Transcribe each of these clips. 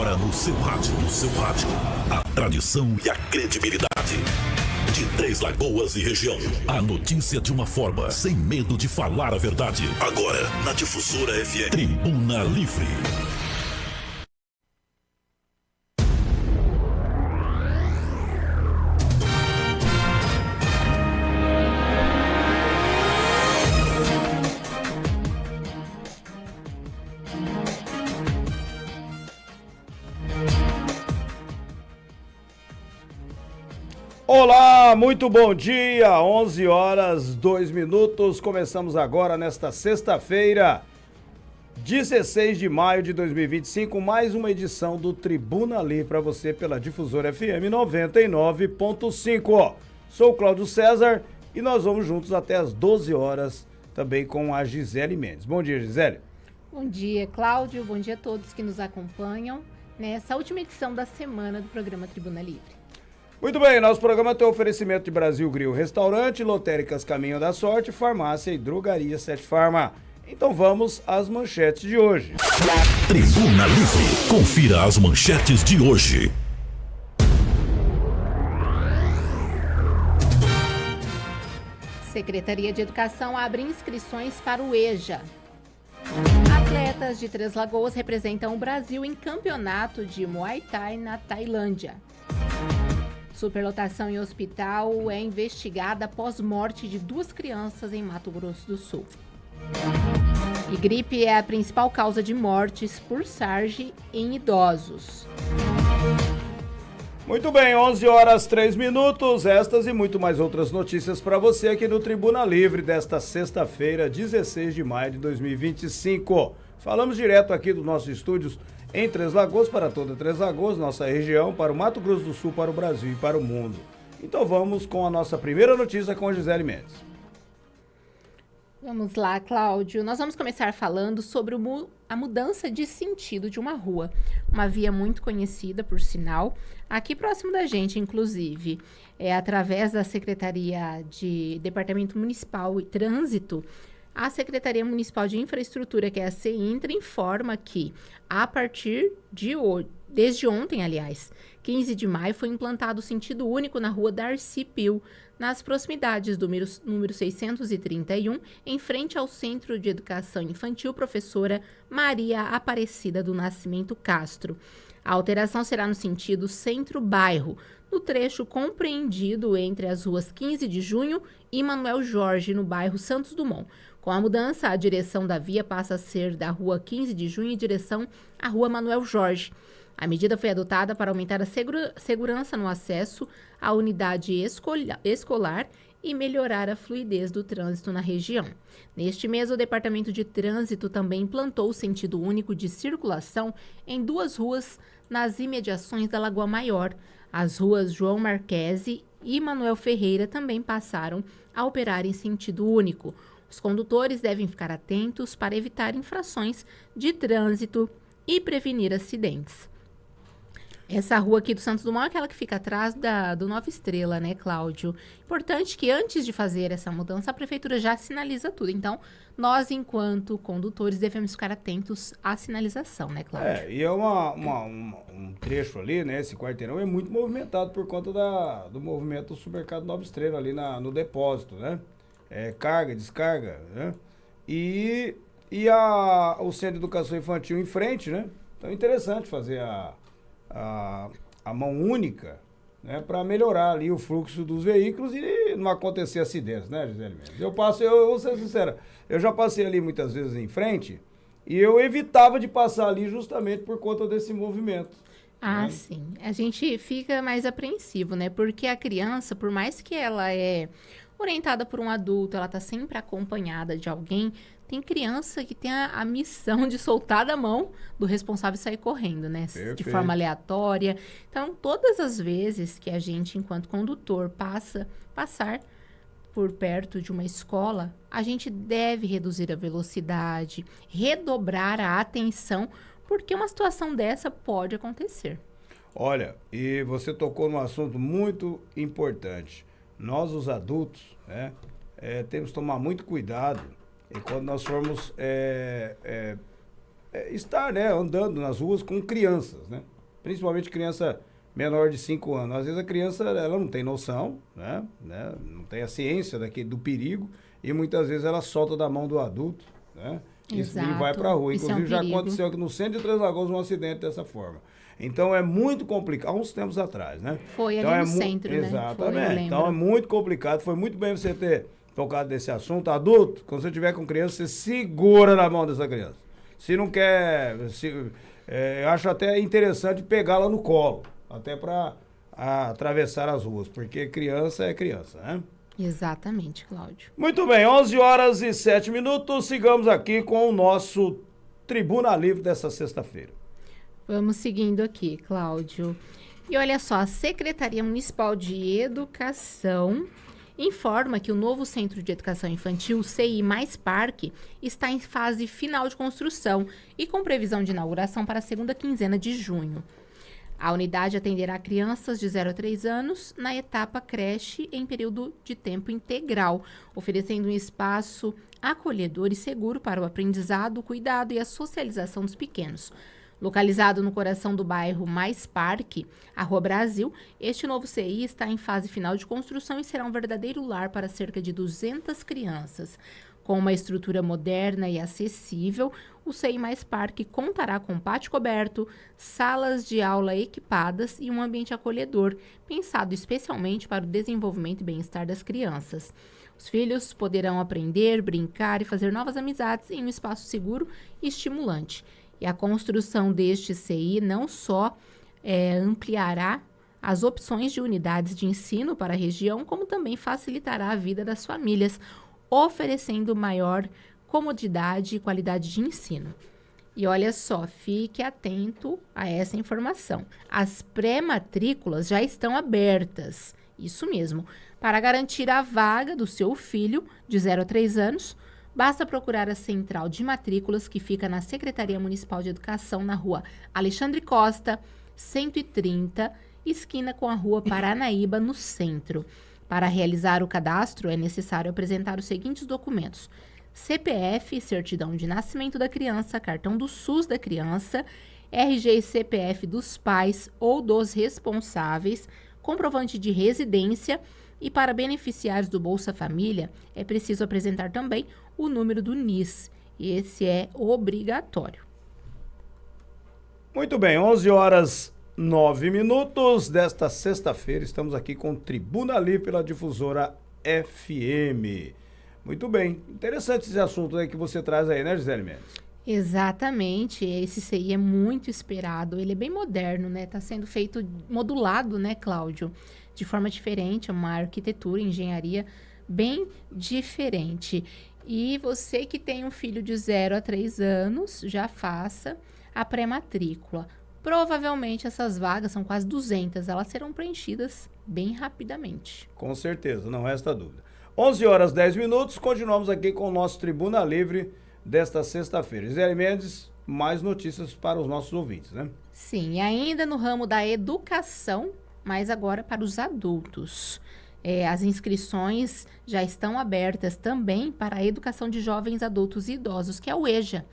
Agora no seu rádio, a tradição e a credibilidade. De Três Lagoas e região, a notícia de uma forma, sem medo de falar a verdade. Agora, na Difusora FM. Tribuna Livre. Olá, muito bom dia, 11 horas 2 minutos, começamos agora nesta sexta-feira, 16 de maio de 2025, mais uma edição do Tribuna Livre para você pela Difusora FM 99.5. Sou o Cláudio César e nós vamos juntos até as 12 horas também com a Gisele Mendes. Bom dia, Gisele. Bom dia, Cláudio, bom dia a todos que nos acompanham nessa última edição da semana do programa Tribuna Livre. Muito bem, nosso programa tem oferecimento de Brasil Grill Restaurante, Lotéricas Caminho da Sorte, Farmácia e Drogaria Sete Farma. Então vamos às manchetes de hoje. Tribuna Livre. Confira as manchetes de hoje. Secretaria de Educação abre inscrições para o EJA. Atletas de Três Lagoas representam o Brasil em campeonato de Muay Thai na Tailândia. Superlotação em hospital é investigada após morte de 2 crianças em Mato Grosso do Sul. E gripe é a principal causa de mortes por sarge em idosos. Muito bem, 11 horas 3 minutos, estas e muito mais outras notícias para você aqui no Tribuna Livre desta sexta-feira, 16 de maio de 2025. Falamos direto aqui dos nossos estúdios em Três Lagoas, para toda Três Lagoas, nossa região, para o Mato Grosso do Sul, para o Brasil e para o mundo. Então vamos com a nossa primeira notícia com a Gisele Mendes. Vamos lá, Cláudio. Nós vamos começar falando sobre a mudança de sentido de uma rua. Uma via muito conhecida, por sinal, aqui próximo da gente, inclusive. Através da Secretaria de Departamento Municipal e Trânsito, a Secretaria Municipal de Infraestrutura, que é a CEINTRA, informa que, a partir de hoje, desde ontem, aliás, 15 de maio, foi implantado o sentido único na rua Darcy Pio, nas proximidades do número 631, em frente ao Centro de Educação Infantil Professora Maria Aparecida do Nascimento Castro. A alteração será no sentido centro-bairro, no trecho compreendido entre as ruas 15 de Junho e Manuel Jorge, no bairro Santos Dumont. Com a mudança, a direção da via passa a ser da rua 15 de Junho em direção à rua Manuel Jorge. A medida foi adotada para aumentar a segurança no acesso à unidade escolar e melhorar a fluidez do trânsito na região. Neste mês, o Departamento de Trânsito também implantou o sentido único de circulação em 2 ruas nas imediações da Lagoa Maior. As ruas João Marquese e Manuel Ferreira também passaram a operar em sentido único. Os condutores devem ficar atentos para evitar infrações de trânsito e prevenir acidentes. Essa rua aqui do Santos Dumont é aquela que fica atrás do Nova Estrela, né, Cláudio? Importante que antes de fazer essa mudança, a prefeitura já sinaliza tudo. Então, nós, enquanto condutores, devemos ficar atentos à sinalização, né, Cláudio? E é um trecho ali, né, esse quarteirão é muito movimentado por conta do movimento do supermercado Nova Estrela ali no depósito, né? Carga, descarga, né? E o Centro de Educação Infantil em frente, né? Então é interessante fazer a mão única, né, para melhorar ali o fluxo dos veículos e não acontecer acidentes, né, Gisele Mendes? Eu vou ser sincera, eu já passei ali muitas vezes em frente e eu evitava de passar ali justamente por conta desse movimento. Ah, né? Sim. A gente fica mais apreensivo, né? Porque a criança, por mais que ela é orientada por um adulto, ela tá sempre acompanhada de alguém. Tem criança que tem a missão de soltar da mão do responsável e sair correndo, né? Perfeito. De forma aleatória. Então, todas as vezes que a gente, enquanto condutor, passar por perto de uma escola, a gente deve reduzir a velocidade, redobrar a atenção, porque uma situação dessa pode acontecer. Olha, e você tocou num assunto muito importante. Nós, os adultos, né, temos que tomar muito cuidado. E quando nós formos estar, né, andando nas ruas com crianças, né? Principalmente criança menor de 5 anos. Às vezes a criança, ela não tem noção, né? Não tem a ciência do perigo e muitas vezes ela solta da mão do adulto, né? E vai para a rua. Inclusive já aconteceu aqui no centro de Três Lagoas um acidente dessa forma. Então é muito complicado, há uns tempos atrás, né? Foi então, ali no centro, né? Exatamente. Então é muito complicado, foi muito bem você ter tocado nesse assunto. Adulto, quando você tiver com criança, você segura na mão dessa criança. Se não quer, eu acho até interessante pegá-la no colo, até para atravessar as ruas, porque criança é criança, né? Exatamente, Cláudio. Muito bem, 11h07, sigamos aqui com o nosso Tribuna Livre dessa sexta-feira. Vamos seguindo aqui, Cláudio. E olha só, a Secretaria Municipal de Educação informa que o novo Centro de Educação Infantil, o CI Mais Parque, está em fase final de construção e com previsão de inauguração para a segunda quinzena de junho. A unidade atenderá crianças de 0 a 3 anos na etapa creche em período de tempo integral, oferecendo um espaço acolhedor e seguro para o aprendizado, o cuidado e a socialização dos pequenos. Localizado no coração do bairro Mais Parque, a Rua Brasil, este novo CI está em fase final de construção e será um verdadeiro lar para cerca de 200 crianças. Com uma estrutura moderna e acessível, o CI Mais Parque contará com pátio coberto, salas de aula equipadas e um ambiente acolhedor, pensado especialmente para o desenvolvimento e bem-estar das crianças. Os filhos poderão aprender, brincar e fazer novas amizades em um espaço seguro e estimulante. E a construção deste CI não só ampliará as opções de unidades de ensino para a região, como também facilitará a vida das famílias, oferecendo maior comodidade e qualidade de ensino. E olha só, fique atento a essa informação. As pré-matrículas já estão abertas, isso mesmo. Para garantir a vaga do seu filho de 0 a 3 anos, basta procurar a central de matrículas que fica na Secretaria Municipal de Educação, na rua Alexandre Costa, 130, esquina com a rua Paranaíba, no centro. Para realizar o cadastro, é necessário apresentar os seguintes documentos: CPF, certidão de nascimento da criança, cartão do SUS da criança, RG e CPF dos pais ou dos responsáveis, comprovante de residência e, para beneficiários do Bolsa Família, é preciso apresentar também o número do NIS. E esse é obrigatório. Muito bem, 11h09 desta sexta-feira, estamos aqui com Tribuna Livre pela Difusora FM. Muito bem, interessante esse assunto aí que você traz aí, né, Gisele Mendes? Exatamente, esse CI é muito esperado, ele é bem moderno, né? Está sendo feito modulado, né, Cláudio? De forma diferente, é uma arquitetura, engenharia bem diferente. E você que tem um filho de 0 a 3 anos, já faça a pré-matrícula. Provavelmente essas vagas, são quase 200, elas serão preenchidas bem rapidamente. Com certeza, não resta dúvida. 11h10, continuamos aqui com o nosso Tribuna Livre desta sexta-feira. Gisele Mendes, mais notícias para os nossos ouvintes, né? Sim, e ainda no ramo da educação, mas agora para os adultos. As inscrições já estão abertas também para a educação de jovens, adultos e idosos, que é o EJA,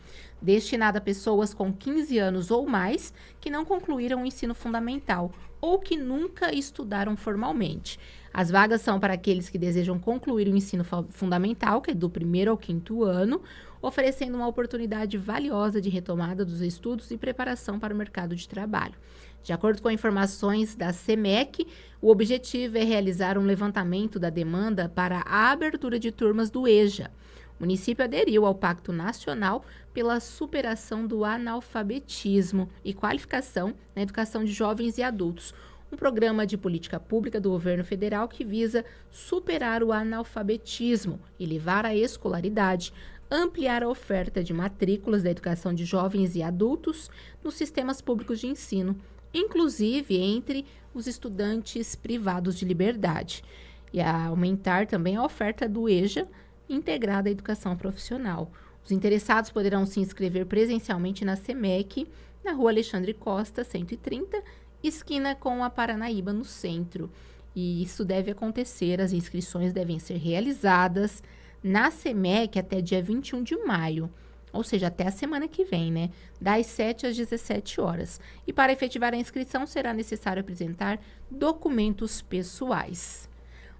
destinada a pessoas com 15 anos ou mais que não concluíram o ensino fundamental ou que nunca estudaram formalmente. As vagas são para aqueles que desejam concluir o ensino fundamental, que é do 1º ao 5º ano, oferecendo uma oportunidade valiosa de retomada dos estudos e preparação para o mercado de trabalho. De acordo com informações da SEMEC, o objetivo é realizar um levantamento da demanda para a abertura de turmas do EJA. O município aderiu ao Pacto Nacional pela superação do analfabetismo e qualificação na educação de jovens e adultos, um programa de política pública do governo federal que visa superar o analfabetismo e levar à escolaridade, ampliar a oferta de matrículas da educação de jovens e adultos nos sistemas públicos de ensino, inclusive entre os estudantes privados de liberdade, e a aumentar também a oferta do EJA integrada à educação profissional. Os interessados poderão se inscrever presencialmente na SEMEC, na rua Alexandre Costa, 130, esquina com a Paranaíba, no centro. E isso deve acontecer, as inscrições devem ser realizadas na SEMEC até dia 21 de maio. ou seja, até a semana que vem, né? Das 7 às 17 horas. E para efetivar a inscrição, será necessário apresentar documentos pessoais.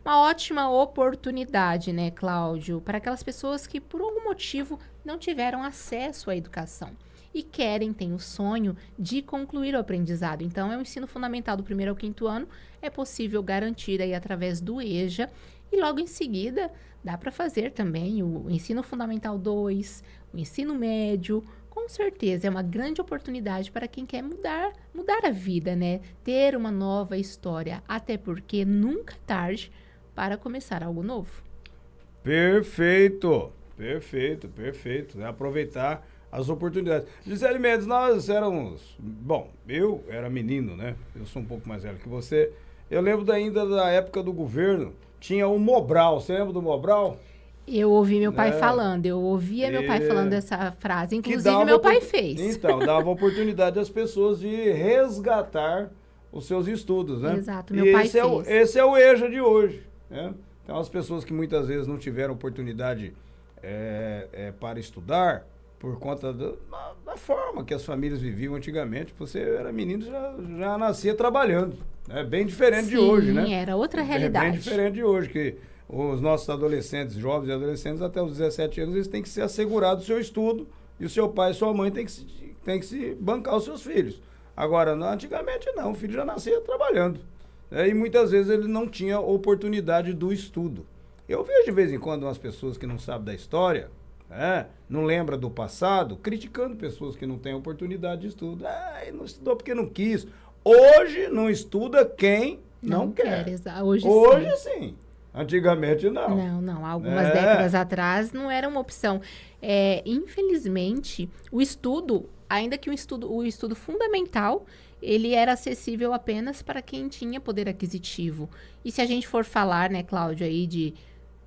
Uma ótima oportunidade, né, Cláudio, para aquelas pessoas que, por algum motivo, não tiveram acesso à educação e têm o sonho de concluir o aprendizado. Então, é o ensino fundamental do 1º ao 5º ano, é possível garantir aí através do EJA, e logo em seguida dá para fazer também o ensino fundamental 2, o ensino médio. Com certeza é uma grande oportunidade para quem quer mudar a vida, né? Ter uma nova história, até porque nunca é tarde para começar algo novo. Perfeito, perfeito, perfeito. Né? Aproveitar as oportunidades. Gisele Mendes, nós éramos... Bom, eu era menino, né? Eu sou um pouco mais velho que você. Eu lembro ainda da época do governo, tinha o Mobral. Você lembra do Mobral? Eu ouvi meu pai falando, eu ouvia meu pai falando essa frase. Inclusive, meu pai fez. Então, dava oportunidade às pessoas de resgatar os seus estudos, né? Exato, meu pai fez. Esse é o EJA de hoje, né? Então, as pessoas que muitas vezes não tiveram oportunidade para estudar, por conta da forma que as famílias viviam antigamente, você era menino, já nascia trabalhando. É bem diferente de hoje, né? Sim, era outra realidade. É bem diferente de hoje, que os nossos adolescentes, jovens e adolescentes, até os 17 anos, eles têm que ser assegurados o seu estudo, e o seu pai e sua mãe têm que se bancar os seus filhos. Agora, antigamente não, o filho já nascia trabalhando. E muitas vezes ele não tinha oportunidade do estudo. Eu vejo de vez em quando umas pessoas que não sabem da história, não lembra do passado, criticando pessoas que não têm oportunidade de estudo. Não estudou porque não quis. Hoje não estuda quem não quer. Hoje sim. Antigamente não. Não. Algumas décadas atrás não era uma opção. Infelizmente, o estudo, ainda que o estudo fundamental, ele era acessível apenas para quem tinha poder aquisitivo. E se a gente for falar, né, Cláudio, aí de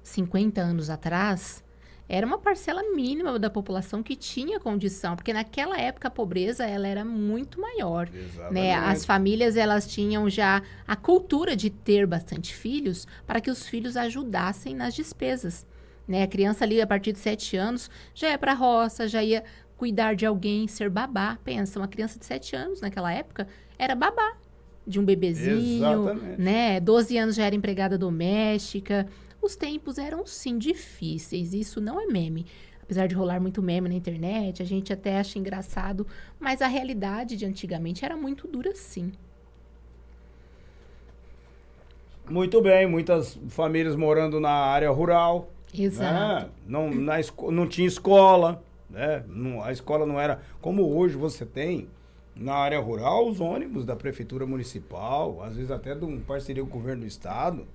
50 anos atrás, era uma parcela mínima da população que tinha condição, porque naquela época a pobreza ela era muito maior, né? As famílias elas tinham já a cultura de ter bastante filhos para que os filhos ajudassem nas despesas, né? A criança ali a partir de 7 anos já ia para a roça, já ia cuidar de alguém, ser babá. Pensa, uma criança de 7 anos naquela época era babá de um bebezinho, né? 12 anos já era empregada doméstica. Os tempos eram, sim, difíceis. Isso não é meme. Apesar de rolar muito meme na internet, a gente até acha engraçado, mas a realidade de antigamente era muito dura, sim. Muito bem, muitas famílias morando na área rural. Exato. Né? Não tinha escola, né? A escola não era... Como hoje você tem na área rural os ônibus da prefeitura municipal, às vezes até de uma parceria com o governo do estado,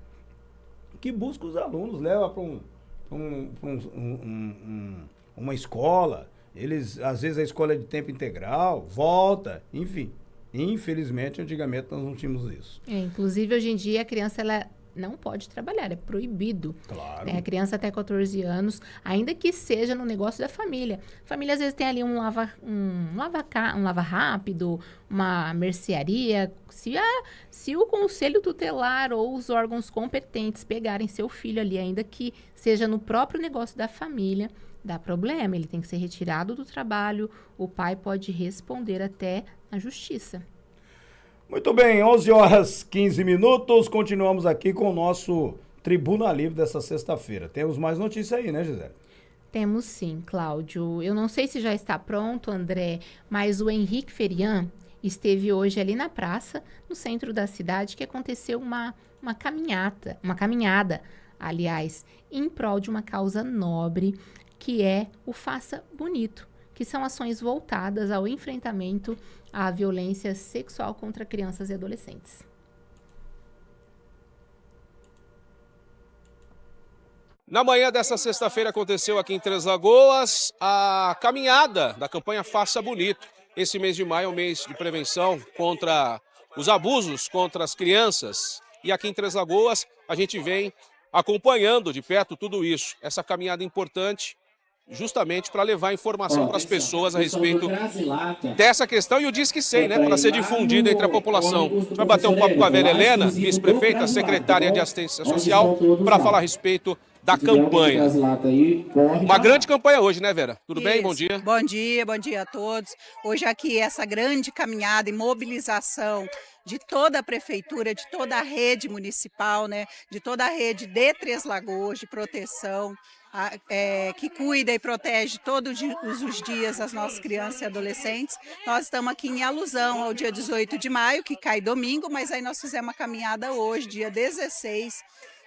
que busca os alunos, leva para uma escola, às vezes a escola é de tempo integral, volta, enfim. Infelizmente, antigamente nós não tínhamos isso. Inclusive, hoje em dia, a criança ela não pode trabalhar, é proibido. Claro. A criança até 14 anos, ainda que seja no negócio da família. A família, às vezes, tem ali um lava rápido, uma mercearia. Se o conselho tutelar ou os órgãos competentes pegarem seu filho ali, ainda que seja no próprio negócio da família, dá problema. Ele tem que ser retirado do trabalho, o pai pode responder até na justiça. Muito bem, 11 horas 15 minutos, continuamos aqui com o nosso Tribuna Livre dessa sexta-feira. Temos mais notícias aí, né, Gisele? Temos sim, Cláudio. Eu não sei se já está pronto, André, mas o Henrique Ferian esteve hoje ali na praça, no centro da cidade, que aconteceu uma caminhada, aliás, em prol de uma causa nobre, que é o Faça Bonito, que são ações voltadas ao enfrentamento à violência sexual contra crianças e adolescentes. Na manhã dessa sexta-feira aconteceu aqui em Três Lagoas a caminhada da campanha Faça Bonito. Esse mês de maio é um mês de prevenção contra os abusos contra as crianças. E aqui em Três Lagoas a gente vem acompanhando de perto tudo isso. Essa caminhada importante justamente para levar informação para as pessoas a respeito dessa questão e o Disque 100, né, para ser difundido entre a população. A gente vai bater um papo com a Vera Helena, vice-prefeita, secretária de Assistência Social, para falar a respeito da campanha. Uma grande campanha hoje, né, Vera? Tudo bem? Bom dia. Bom dia a todos. Hoje aqui essa grande caminhada e mobilização de toda a prefeitura, de toda a rede municipal, né, de toda a rede de Três Lagoas, de proteção, que cuida e protege todos os dias as nossas crianças e adolescentes. Nós estamos aqui em alusão ao dia 18 de maio, que cai domingo, mas aí nós fizemos uma caminhada hoje, dia 16.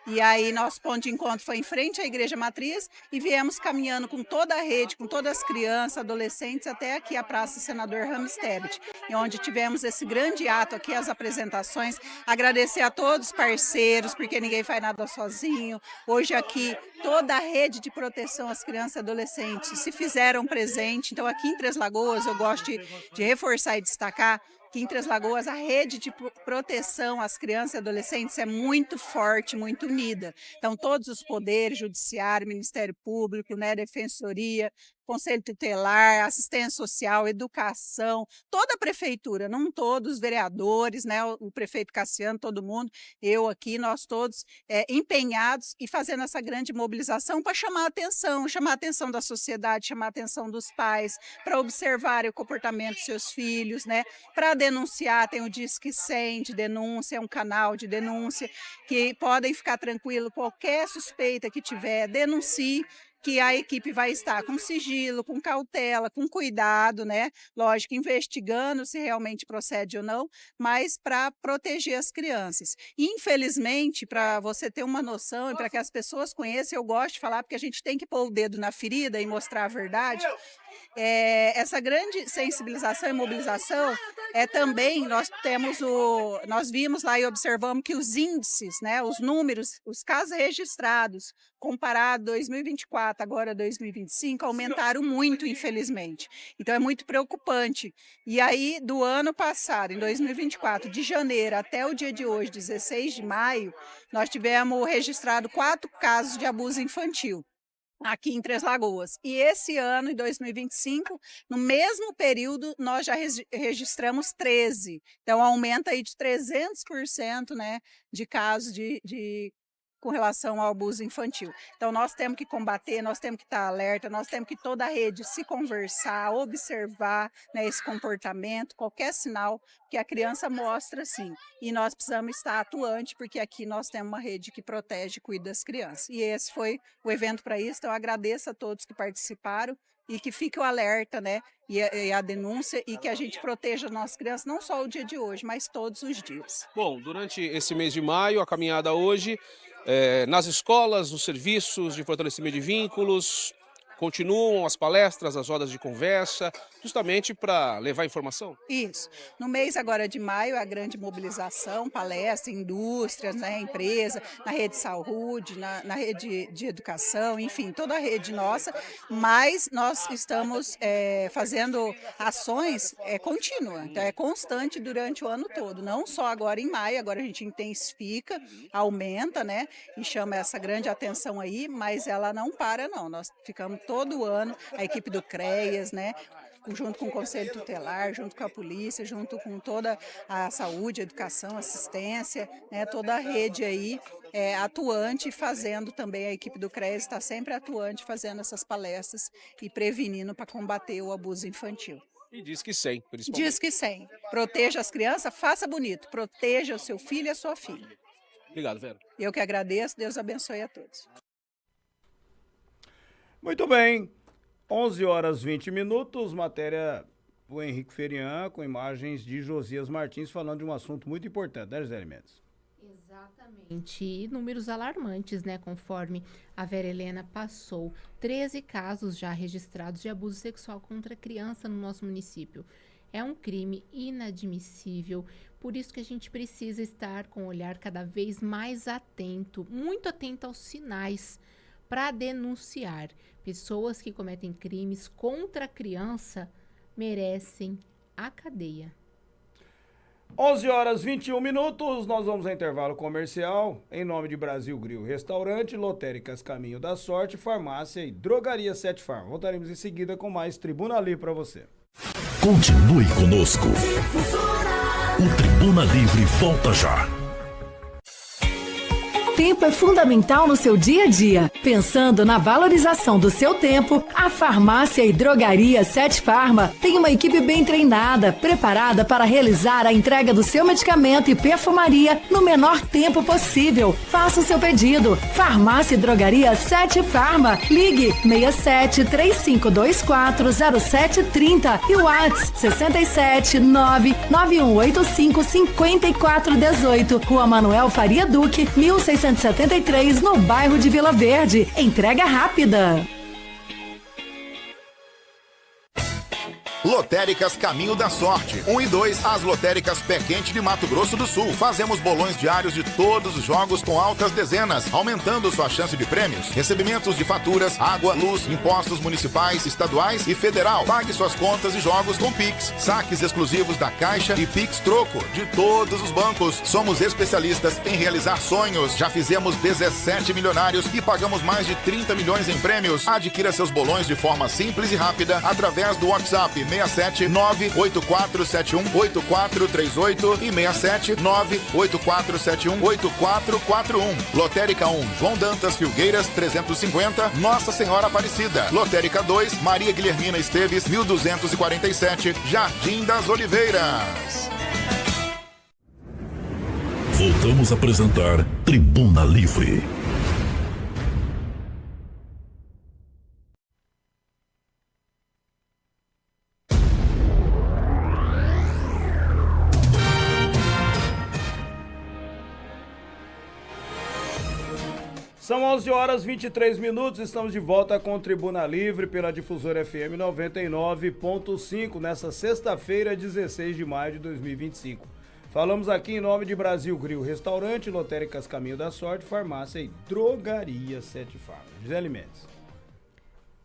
E aí nosso ponto de encontro foi em frente à Igreja Matriz e viemos caminhando com toda a rede, com todas as crianças, adolescentes, até aqui a Praça Senador Ramos Tebet, onde tivemos esse grande ato aqui, as apresentações. Agradecer a todos os parceiros, porque ninguém faz nada sozinho. Hoje aqui toda a rede de proteção às crianças e adolescentes se fizeram presente. Então aqui em Três Lagoas eu gosto de reforçar e destacar que em Três Lagoas a rede de proteção às crianças e adolescentes é muito forte, muito unida. Então todos os poderes, Judiciário, Ministério Público, né, Defensoria, Conselho Tutelar, Assistência Social, Educação, toda a prefeitura, não todos os vereadores, né, o prefeito Cassiano, todo mundo, eu aqui, nós todos empenhados e fazendo essa grande mobilização para chamar a atenção da sociedade, chamar a atenção dos pais, para observarem o comportamento dos seus filhos, né, para denunciar, tem o Disque 100 de denúncia, é um canal de denúncia, que podem ficar tranquilos, qualquer suspeita que tiver, denuncie, que a equipe vai estar com sigilo, com cautela, com cuidado, né? Lógico, investigando se realmente procede ou não, mas para proteger as crianças. Infelizmente, para você ter uma noção e para que as pessoas conheçam, eu gosto de falar, porque a gente tem que pôr o dedo na ferida e mostrar a verdade. Essa grande sensibilização e mobilização também nós vimos lá e observamos que os índices, né, os números, os casos registrados comparado 2024 agora 2025 aumentaram muito, infelizmente. Então é muito preocupante. E aí do ano passado, em 2024, de janeiro até o dia de hoje, 16 de maio, nós tivemos registrado 4 casos de abuso infantil aqui em Três Lagoas. E esse ano, em 2025, no mesmo período, nós já registramos 13. Então, aumenta aí de 300%, né, de casos com relação ao abuso infantil. Então, nós temos que combater, nós temos que estar alerta, nós temos que toda a rede se conversar, observar, né, esse comportamento, qualquer sinal que a criança mostra, sim. E nós precisamos estar atuante, porque aqui nós temos uma rede que protege e cuida das crianças. E esse foi o evento para isso, então eu agradeço a todos que participaram e que fique o alerta, né, e a denúncia, e que a gente proteja as nossas crianças, não só o dia de hoje, mas todos os dias. Bom, durante esse mês de maio, a caminhada hoje, nas escolas, nos serviços de fortalecimento de vínculos, continuam as palestras, as rodas de conversa, justamente para levar informação? Isso. No mês agora de maio, a grande mobilização, palestra, indústrias, né, empresa, na rede de saúde, na rede de educação, enfim, toda a rede nossa, mas nós estamos fazendo ações contínuas, então é constante durante o ano todo, não só agora em maio, agora a gente intensifica, aumenta, né, e chama essa grande atenção aí, mas ela não para não, nós ficamos todo ano, a equipe do CREAS, né, junto com o Conselho Tutelar, junto com a polícia, junto com toda a saúde, a educação, assistência, né, toda a rede aí atuante, fazendo também, a equipe do CREAS está sempre atuante, fazendo essas palestras e prevenindo para combater o abuso infantil. E Disque 100, principalmente. Disque 100. Proteja as crianças, faça bonito, proteja o seu filho e a sua filha. Obrigado, Vera. Eu que agradeço, Deus abençoe a todos. Muito bem, 11 horas 20 minutos, matéria do Henrique Ferian, com imagens de Josias Martins, falando de um assunto muito importante, né, Gisele Mendes? Exatamente, e números alarmantes, né, conforme a Vera Helena passou. 13 casos já registrados de abuso sexual contra criança no nosso município. É um crime inadmissível, por isso que a gente precisa estar com o olhar cada vez mais atento, muito atento aos sinais, para denunciar. Pessoas que cometem crimes contra a criança merecem a cadeia. 11 horas 21 minutos, nós vamos a intervalo comercial. Em nome de Brasil Grill Restaurante, Lotéricas Caminho da Sorte, Farmácia e Drogaria Sete Farm. Voltaremos em seguida com mais Tribuna Livre para você. Continue conosco. O Tribuna Livre volta já. tempo é fundamental no seu dia a dia. Pensando na valorização do seu tempo, a Farmácia e Drogaria Sete Farma tem uma equipe bem treinada, preparada para realizar a entrega do seu medicamento e perfumaria no menor tempo possível. Faça o seu pedido. Farmácia e Drogaria Sete Farma. Ligue 67 3524 0730 e o WhatsApp 67 99185 5418. Rua Manuel Faria Duque, 1673, no bairro de Vila Verde. Entrega rápida. Lotéricas Caminho da Sorte. 1 e 2, as lotéricas Pé Quente de Mato Grosso do Sul. Fazemos bolões diários de todos os jogos com altas dezenas, aumentando sua chance de prêmios. Recebimentos de faturas, água, luz, impostos municipais, estaduais e federal. Pague suas contas e jogos com Pix. Saques exclusivos da Caixa e Pix Troco de todos os bancos. Somos especialistas em realizar sonhos. Já fizemos 17 milionários e pagamos mais de 30 milhões em prêmios. Adquira seus bolões de forma simples e rápida através do WhatsApp 67 98471 8438 e 67 98471 8441. Lotérica 1, João Dantas Filgueiras 350, Nossa Senhora Aparecida. Lotérica 2, Maria Guilhermina Esteves 1247, Jardim das Oliveiras. Voltamos a apresentar Tribuna Livre. São 11 horas 23 minutos, estamos de volta com Tribuna Livre pela Difusora FM 99.5 nessa sexta-feira, 16 de maio de 2025. Falamos aqui em nome de Brasil Grill Restaurante, Lotéricas Caminho da Sorte, Farmácia e Drogaria Sete Farma. Gisele Mendes.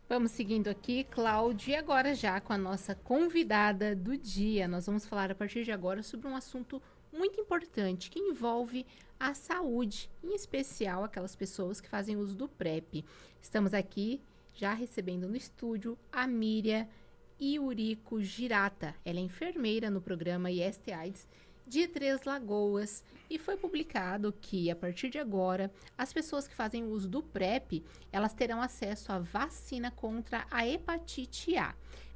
Vamos seguindo aqui, Cláudio, e agora já com a nossa convidada do dia. Nós vamos falar a partir de agora sobre um assunto muito importante que envolve a saúde, em especial aquelas pessoas que fazem uso do PrEP. Estamos aqui já recebendo no estúdio a Miriam Iurico Girata. Ela é enfermeira no programa IST/AIDS de Três Lagoas e foi publicado que a partir de agora as pessoas que fazem uso do PrEP, elas terão acesso à vacina contra a hepatite A.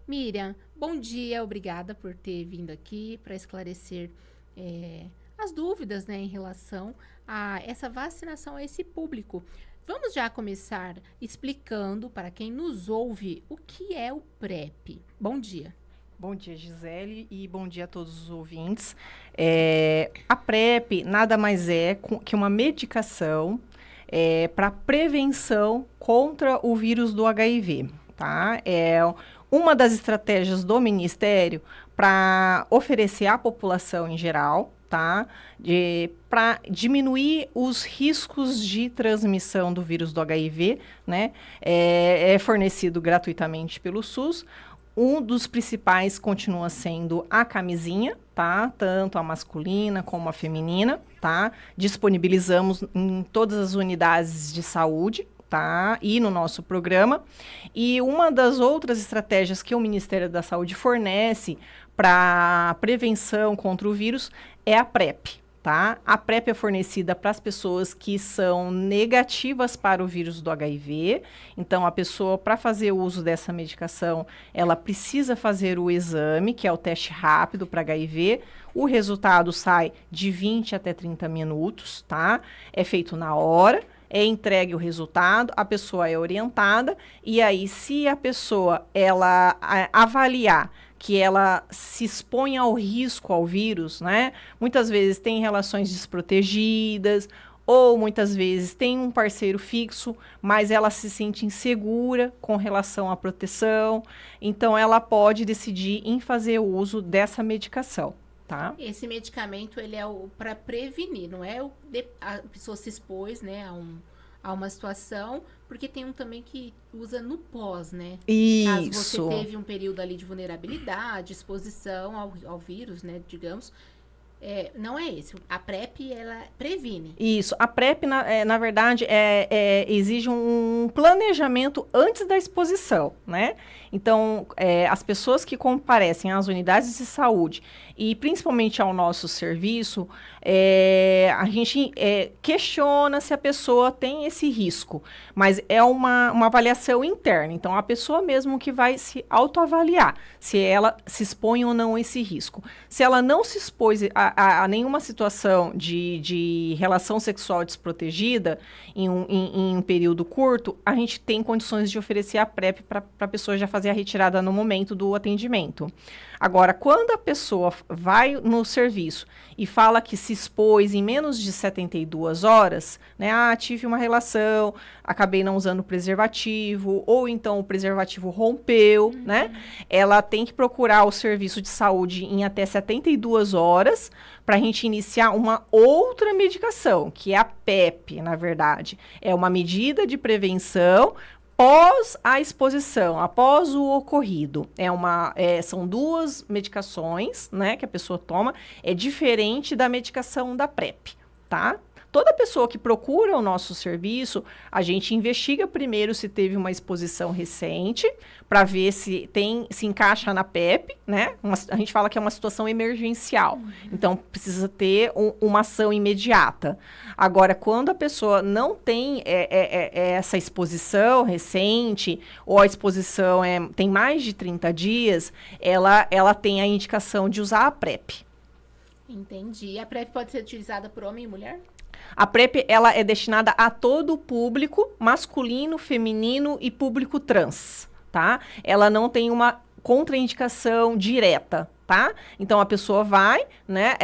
Miriam, bom dia, obrigada por ter vindo aqui para esclarecer as dúvidas, né, em relação a essa vacinação a esse público. Vamos já começar explicando para quem nos ouve o que é o PrEP. Bom dia. Bom dia, Gisele, e bom dia a todos os ouvintes. A PrEP nada mais é que uma medicação para prevenção contra o vírus do HIV, tá? É uma das estratégias do Ministério para oferecer à população em geral, tá? Para diminuir os riscos de transmissão do vírus do HIV, né? É fornecido gratuitamente pelo SUS. Um dos principais continua sendo a camisinha, tá? Tanto a masculina como a feminina, tá? Disponibilizamos em todas as unidades de saúde, tá? E no nosso programa. E uma das outras estratégias que o Ministério da Saúde fornece para prevenção contra o vírus é a PrEP, tá? A PrEP é fornecida para as pessoas que são negativas para o vírus do HIV. Então, a pessoa, para fazer uso dessa medicação, ela precisa fazer o exame, que é o teste rápido para HIV. O resultado sai de 20 até 30 minutos, tá? É feito na hora. É entregue o resultado, a pessoa é orientada, e aí, se a pessoa, ela avaliar que ela se expõe ao risco, ao vírus, né? Muitas vezes tem relações desprotegidas, ou muitas vezes tem um parceiro fixo, mas ela se sente insegura com relação à proteção, então ela pode decidir em fazer uso dessa medicação. Tá? Esse medicamento, ele é para prevenir, não é a pessoa se expôs, né, a uma situação, porque tem um também que usa no pós, né? Isso. Caso você teve um período ali de vulnerabilidade, exposição ao vírus, né, digamos, não é esse. A PrEP PrEP, ela previne. Isso. A PrEP, na verdade, exige um planejamento antes da exposição, né? Então, as pessoas que comparecem às unidades de saúde e principalmente ao nosso serviço, a gente questiona se a pessoa tem esse risco, mas é uma avaliação interna. Então, a pessoa mesmo que vai se autoavaliar se ela se expõe ou não a esse risco. Se ela não se expôs a nenhuma situação de relação sexual desprotegida em um período curto, a gente tem condições de oferecer a PrEP para a pessoa já fazer a retirada no momento do atendimento. Agora, quando a pessoa vai no serviço e fala que se expôs em menos de 72 horas, né? Tive uma relação, acabei não usando o preservativo, ou então o preservativo rompeu, né? Ela tem que procurar o serviço de saúde em até 72 horas para a gente iniciar uma outra medicação, que é a PEP, na verdade. É uma medida de prevenção após a exposição, após o ocorrido. São 2 medicações, né, que a pessoa toma, é diferente da medicação da PrEP, tá? Toda pessoa que procura o nosso serviço, a gente investiga primeiro se teve uma exposição recente, para ver se encaixa na PEP, né? A gente fala que é uma situação emergencial, então precisa ter uma ação imediata. Agora, quando a pessoa não tem essa exposição recente, ou a exposição tem mais de 30 dias, ela tem a indicação de usar a PrEP. Entendi. E a PrEP pode ser utilizada por homem e mulher? A PrEP, ela é destinada a todo o público, masculino, feminino e público trans, tá? Ela não tem uma contraindicação direta, tá? Então, a pessoa vai, né?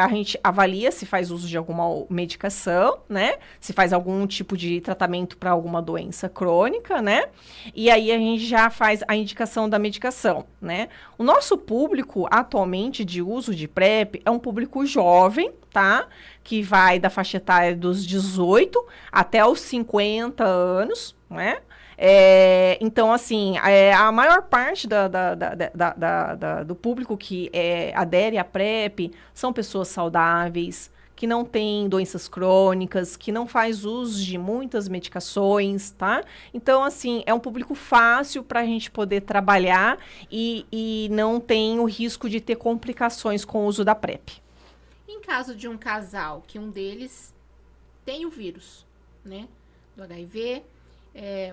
A gente avalia se faz uso de alguma medicação, né? Se faz algum tipo de tratamento para alguma doença crônica, né? E aí, a gente já faz a indicação da medicação, né? O nosso público, atualmente, de uso de PrEP, é um público jovem, tá? Que vai da faixa etária dos 18 até os 50 anos, né? Então, assim, a maior parte do público que adere à PrEP são pessoas saudáveis, que não têm doenças crônicas, que não faz uso de muitas medicações, tá? Então, assim, é um público fácil para a gente poder trabalhar e não tem o risco de ter complicações com o uso da PrEP. Em caso de um casal que um deles tem o vírus, né, do HIV,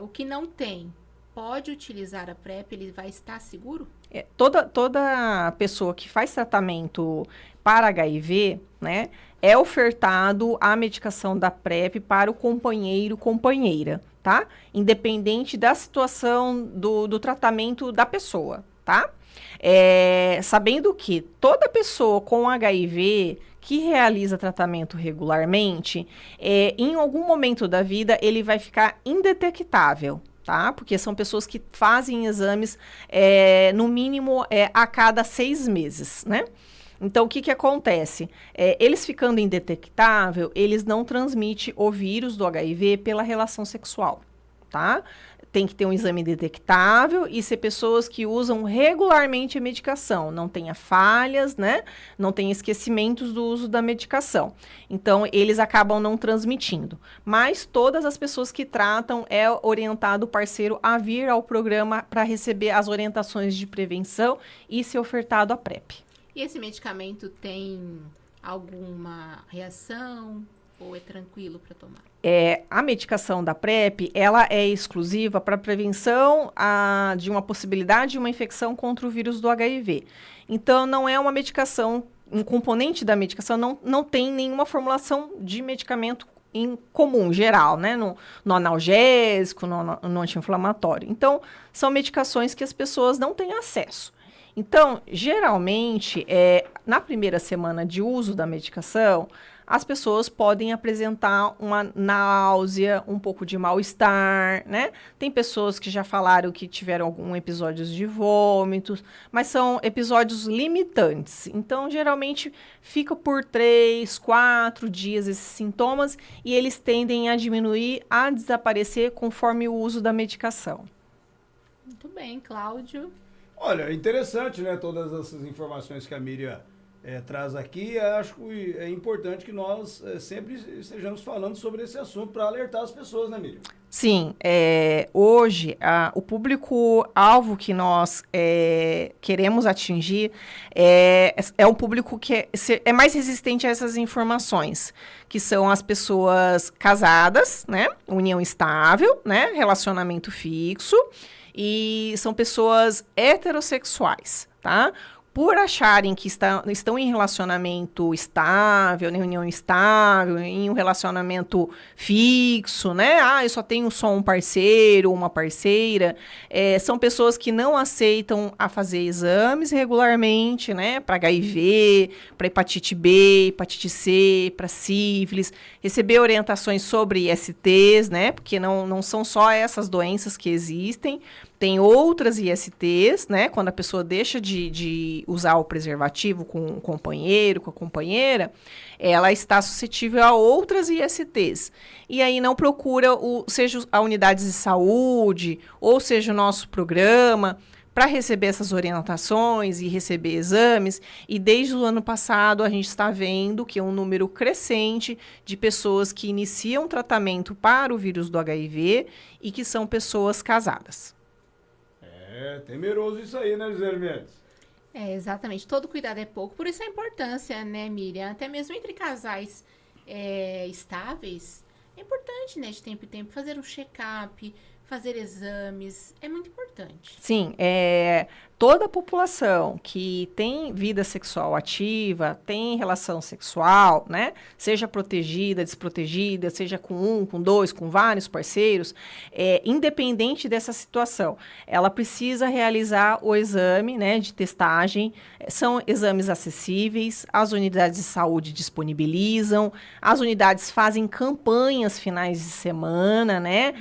o que não tem, pode utilizar a PrEP, ele vai estar seguro? Toda pessoa que faz tratamento para HIV, né, é ofertado a medicação da PrEP para o companheiro, companheira, tá? Independente da situação do tratamento da pessoa, tá? Sabendo que toda pessoa com HIV que realiza tratamento regularmente, em algum momento da vida ele vai ficar indetectável, tá? Porque são pessoas que fazem exames no mínimo a cada 6 meses, né? Então, o que acontece? Eles ficando indetectável, eles não transmitem o vírus do HIV pela relação sexual, tá? Tem que ter um exame detectável e ser pessoas que usam regularmente a medicação, não tenha falhas, né? Não tenha esquecimentos do uso da medicação. Então, eles acabam não transmitindo. Mas todas as pessoas que tratam é orientado o parceiro a vir ao programa para receber as orientações de prevenção e ser ofertado a PrEP. E esse medicamento tem alguma reação ou é tranquilo para tomar? A medicação da PrEP, ela é exclusiva para prevenção de uma possibilidade de uma infecção contra o vírus do HIV. Então, não é uma medicação, um componente da medicação não tem nenhuma formulação de medicamento em comum, geral, né? No analgésico, no anti-inflamatório. Então, são medicações que as pessoas não têm acesso. Então, geralmente, na primeira semana de uso da medicação, as pessoas podem apresentar uma náusea, um pouco de mal-estar, né? Tem pessoas que já falaram que tiveram alguns episódios de vômitos, mas são episódios limitantes. Então, geralmente, fica por 3, 4 dias esses sintomas e eles tendem a diminuir, a desaparecer conforme o uso da medicação. Muito bem, Cláudio. Olha, interessante, né? Todas essas informações que a Miriam traz aqui. Acho que é importante que nós sempre estejamos falando sobre esse assunto para alertar as pessoas, né, Miriam? Sim, hoje o público-alvo que nós queremos atingir é um público que é mais resistente a essas informações, que são as pessoas casadas, né, união estável, né, relacionamento fixo, e são pessoas heterossexuais, tá? Por acharem que estão em relacionamento estável, em união estável, em um relacionamento fixo, né? Eu só tenho só um parceiro, uma parceira. São pessoas que não aceitam a fazer exames regularmente, né? Para HIV, para hepatite B, hepatite C, para sífilis. Receber orientações sobre ISTs, né? Porque não são só essas doenças que existem. Tem outras ISTs, né? Quando a pessoa deixa de usar o preservativo com o companheiro, com a companheira, ela está suscetível a outras ISTs. E aí não procura, seja a unidade de saúde, ou seja o nosso programa, para receber essas orientações e receber exames. E desde o ano passado a gente está vendo que é um número crescente de pessoas que iniciam tratamento para o vírus do HIV e que são pessoas casadas. Temeroso isso aí, né, Gisele Mendes? Exatamente. Todo cuidado é pouco. Por isso a importância, né, Miriam? Até mesmo entre casais estáveis, é importante, né, de tempo em tempo, fazer um check-up, fazer exames. É muito importante. Sim, toda a população que tem vida sexual ativa, tem relação sexual, né? Seja protegida, desprotegida, seja com um, com dois, com vários parceiros, independente dessa situação, ela precisa realizar o exame, né, de testagem. São exames acessíveis, as unidades de saúde disponibilizam, as unidades fazem campanhas finais de semana, né?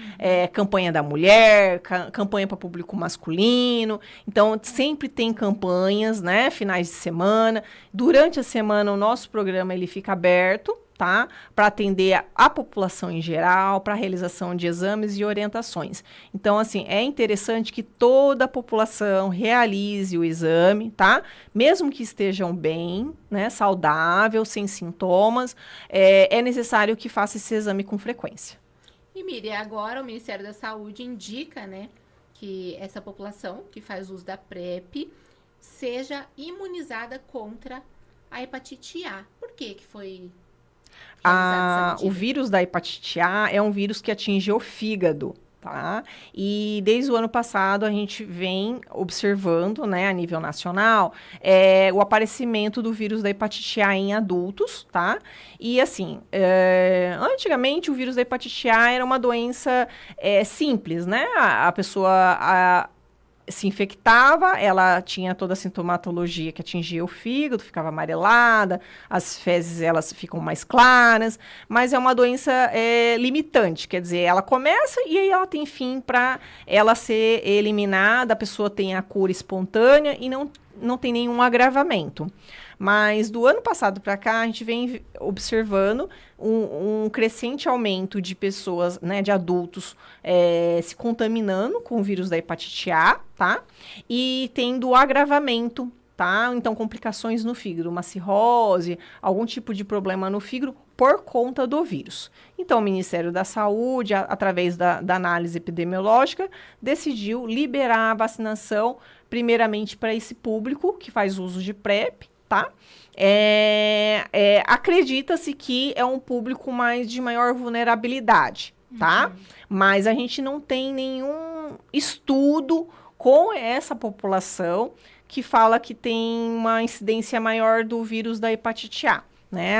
Campanha da mulher, campanha para público masculino. Então, sempre tem campanhas, né, finais de semana. Durante a semana, o nosso programa ele fica aberto, tá? Para atender a população em geral, para a realização de exames e orientações. Então, assim, é interessante que toda a população realize o exame, tá? Mesmo que estejam bem, né, saudável, sem sintomas, é necessário que faça esse exame com frequência. E Miriam, agora o Ministério da Saúde indica, né, que essa população que faz uso da PrEP seja imunizada contra a hepatite A. Por que foi realizada essa medida? O vírus da hepatite A é um vírus que atinge o fígado, tá? E desde o ano passado a gente vem observando, né, a nível nacional, o aparecimento do vírus da hepatite A em adultos, tá? E assim, antigamente o vírus da hepatite A era uma doença simples, né? A pessoa se infectava, ela tinha toda a sintomatologia que atingia o fígado, ficava amarelada, as fezes elas ficam mais claras, mas é uma doença limitante, quer dizer, ela começa e aí ela tem fim para ela ser eliminada, a pessoa tem a cura espontânea e não tem nenhum agravamento. Mas do ano passado para cá, a gente vem observando um crescente aumento de pessoas, né, de adultos, se contaminando com o vírus da hepatite A, tá? E tendo agravamento, tá? Então, complicações no fígado, uma cirrose, algum tipo de problema no fígado por conta do vírus. Então, o Ministério da Saúde, através da análise epidemiológica, decidiu liberar a vacinação, primeiramente para esse público que faz uso de PrEP, tá? Acredita-se que é um público de maior vulnerabilidade, tá? Mas a gente não tem nenhum estudo com essa população que fala que tem uma incidência maior do vírus da hepatite A. Né?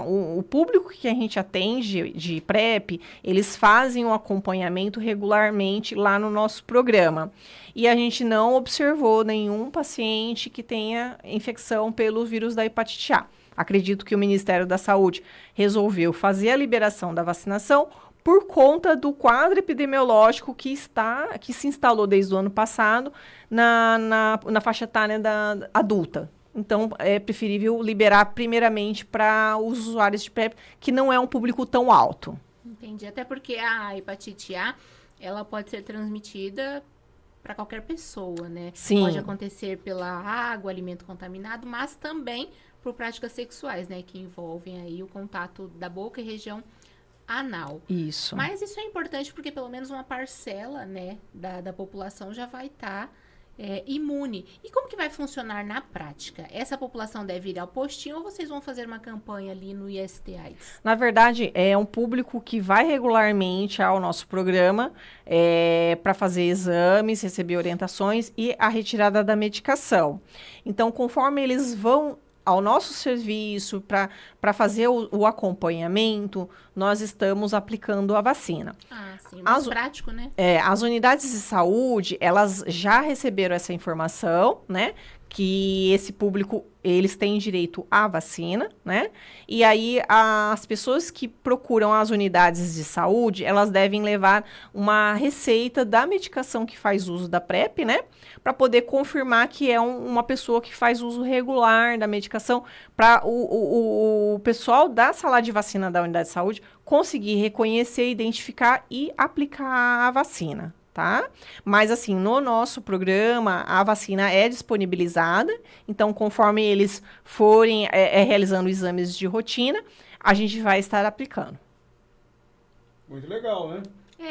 O público que a gente atende de PrEP, eles fazem um acompanhamento regularmente lá no nosso programa. E a gente não observou nenhum paciente que tenha infecção pelo vírus da hepatite A. Acredito que o Ministério da Saúde resolveu fazer a liberação da vacinação por conta do quadro epidemiológico que se instalou desde o ano passado na faixa etária adulta. Então, é preferível liberar primeiramente para os usuários de PrEP, que não é um público tão alto. Entendi. Até porque a hepatite A, ela pode ser transmitida para qualquer pessoa, né? Sim. Pode acontecer pela água, alimento contaminado, mas também por práticas sexuais, né? Que envolvem aí o contato da boca e região anal. Isso. Mas isso é importante porque pelo menos uma parcela, né, da população já vai estar imune. E como que vai funcionar na prática? Essa população deve ir ao postinho ou vocês vão fazer uma campanha ali no IST/AIDS? Na verdade, é um público que vai regularmente ao nosso programa para fazer exames, receber orientações e a retirada da medicação. Então, conforme eles vão ao nosso serviço para fazer o acompanhamento, nós estamos aplicando a vacina. Ah, sim, mais prático, né? As unidades de saúde, elas já receberam essa informação, né? Que esse público, eles têm direito à vacina, né? E aí, as pessoas que procuram as unidades de saúde, elas devem levar uma receita da medicação que faz uso da PrEP, né? Para poder confirmar que é uma pessoa que faz uso regular da medicação, para o pessoal da sala de vacina da unidade de saúde conseguir reconhecer, identificar e aplicar a vacina. Tá? Mas, assim, no nosso programa, a vacina é disponibilizada. Então, conforme eles forem realizando exames de rotina, a gente vai estar aplicando. Muito legal, né?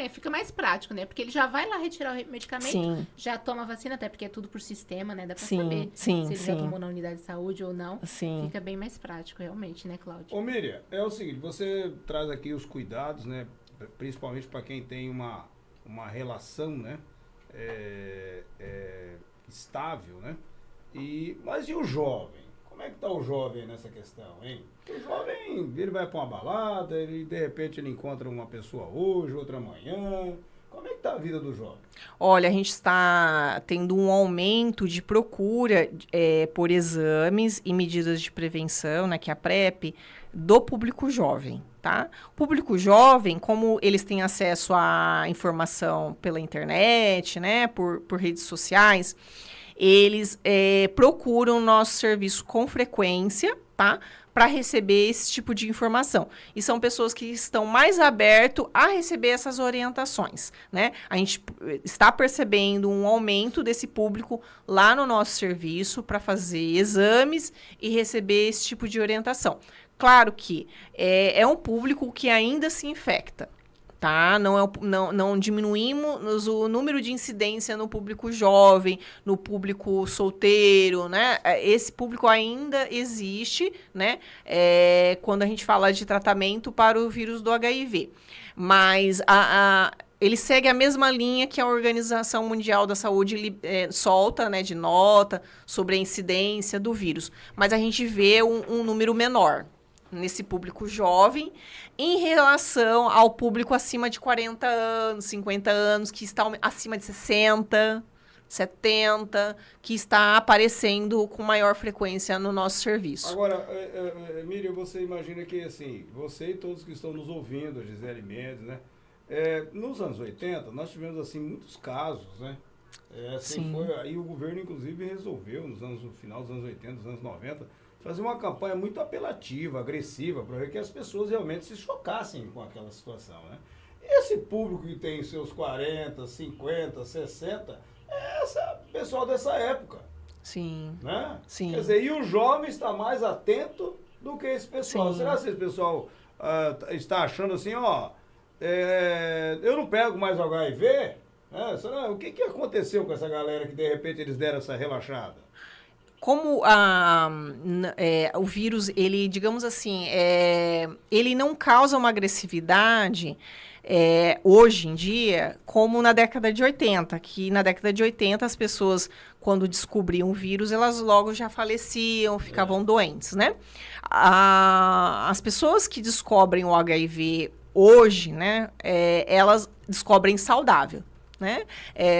Fica mais prático, né? Porque ele já vai lá retirar o medicamento, Sim. já toma a vacina, até porque é tudo por sistema, né? Dá pra Sim, saber sim, se ele sim. já tomou na unidade de saúde ou não. Sim. Fica bem mais prático, realmente, né, Cláudio? Ô Miriam, é o seguinte, você traz aqui os cuidados, né? Principalmente para quem tem uma relação, né? Estável, né? Mas e o jovem? Como é que tá o jovem nessa questão, hein? O jovem, ele vai para uma balada, ele de repente ele encontra uma pessoa hoje, outra amanhã. Como é que tá a vida do jovem? Olha, a gente está tendo um aumento de procura por exames e medidas de prevenção, né, que é a PrEP, do público jovem, tá? O público jovem, como eles têm acesso à informação pela internet, né, por redes sociais, eles procuram o nosso serviço com frequência, tá? Para receber esse tipo de informação. E são pessoas que estão mais abertas a receber essas orientações, né? A gente está percebendo um aumento desse público lá no nosso serviço para fazer exames e receber esse tipo de orientação. Claro que é um público que ainda se infecta, tá? Não diminuímos o número de incidência no público jovem, no público solteiro, né? Esse público ainda existe, né? Quando a gente fala de tratamento para o vírus do HIV. Mas ele segue a mesma linha que a Organização Mundial da Saúde solta, né, de nota sobre a incidência do vírus. Mas a gente vê um número menor nesse público jovem, em relação ao público acima de 40 anos, 50 anos, que está acima de 60, 70, que está aparecendo com maior frequência no nosso serviço. Agora, Miriam, você imagina que, assim, você e todos que estão nos ouvindo, a Gisele Mendes, né? Nos anos 80, nós tivemos, assim, muitos casos, né? Sim. Aí o governo, inclusive, resolveu, no final dos anos 80, dos anos 90, fazer uma campanha muito apelativa, agressiva, para ver que as pessoas realmente se chocassem com aquela situação, né? E esse público que tem seus 40, 50, 60, pessoal dessa época. Sim. Né? Sim. Quer dizer, e o jovem está mais atento do que esse pessoal. Sim. Será que esse pessoal está achando assim, eu não pego mais HIV? O que aconteceu com essa galera que de repente eles deram essa relaxada? Como o vírus, ele, digamos assim, ele não causa uma agressividade hoje em dia, como na década de 80, que na década de 80 as pessoas, quando descobriam o vírus, elas logo já faleciam, ficavam doentes, né? As pessoas que descobrem o HIV hoje, né, elas descobrem saudável. Né?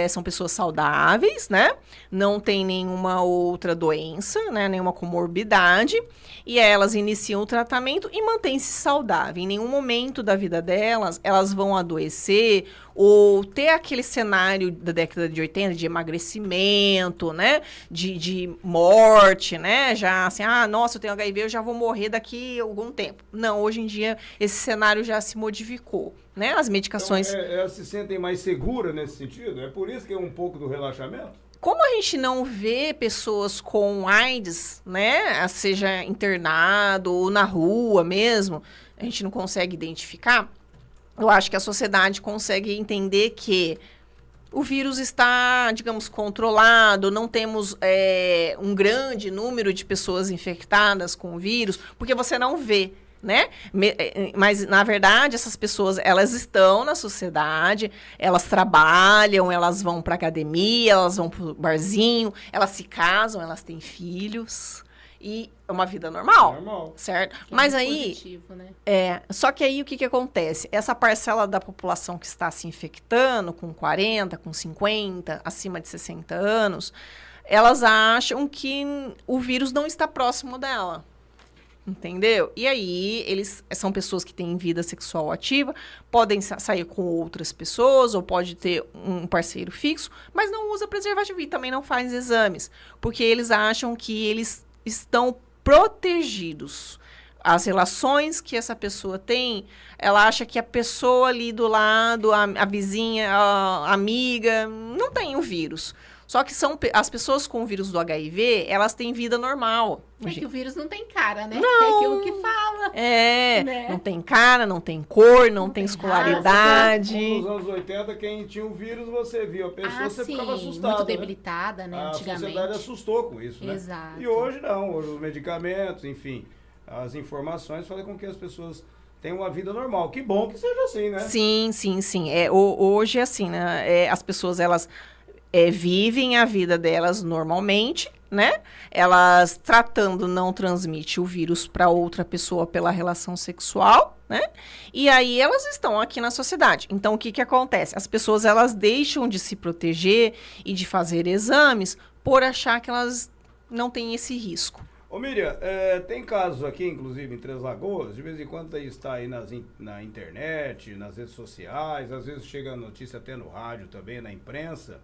São pessoas saudáveis, né? Não tem nenhuma outra doença, né? Nenhuma comorbidade, e elas iniciam o tratamento e mantêm-se saudáveis. Em nenhum momento da vida delas, elas vão adoecer ou ter aquele cenário da década de 80 de emagrecimento, né? De morte, né? Já assim, nossa, eu tenho HIV, eu já vou morrer daqui a algum tempo. Não, hoje em dia esse cenário já se modificou. né? As medicações... Então, elas se sentem mais seguras nesse sentido? É por isso que é um pouco do relaxamento? Como a gente não vê pessoas com AIDS, né, seja internado ou na rua mesmo, a gente não consegue identificar, eu acho que a sociedade consegue entender que o vírus está, digamos, controlado, não temos um grande número de pessoas infectadas com o vírus, porque você não vê, né? Mas, na verdade, essas pessoas, elas estão na sociedade, elas trabalham, elas vão para academia, elas vão pro barzinho, elas se casam, elas têm filhos. E é uma vida normal, certo? Mas aí, positivo, né? Só que aí o que acontece? Essa parcela da população que está se infectando com 40, com 50, acima de 60 anos, elas acham que o vírus não está próximo dela. Entendeu? E aí, eles são pessoas que têm vida sexual ativa, podem sair com outras pessoas, ou pode ter um parceiro fixo, mas não usa preservativo e também não faz exames, porque eles acham que eles estão protegidos. As relações que essa pessoa tem, ela acha que a pessoa ali do lado, a vizinha, a amiga, não tem o vírus. Só que as pessoas com o vírus do HIV, elas têm vida normal. É que o vírus não tem cara, né? Não. É aquilo que fala. Né? Não tem cara, não tem cor, não tem escolaridade. Nos anos 80, quem tinha o vírus, você via a pessoa, você ficava assustada. Muito debilitada, né? Antigamente. A sociedade assustou com isso, né? Exato. E hoje não, hoje os medicamentos, enfim, as informações fazem com que as pessoas tenham uma vida normal. Que bom que seja assim, né? Sim. Hoje é assim, né? As pessoas, elas... vivem a vida delas normalmente, né? Elas tratando não transmite o vírus para outra pessoa pela relação sexual, né? E aí elas estão aqui na sociedade. Então o que acontece? As pessoas, elas deixam de se proteger e de fazer exames por achar que elas não têm esse risco. Ô Miriam, tem casos aqui, inclusive em Três Lagoas, de vez em quando está aí na internet, nas redes sociais, às vezes chega a notícia até no rádio também, na imprensa,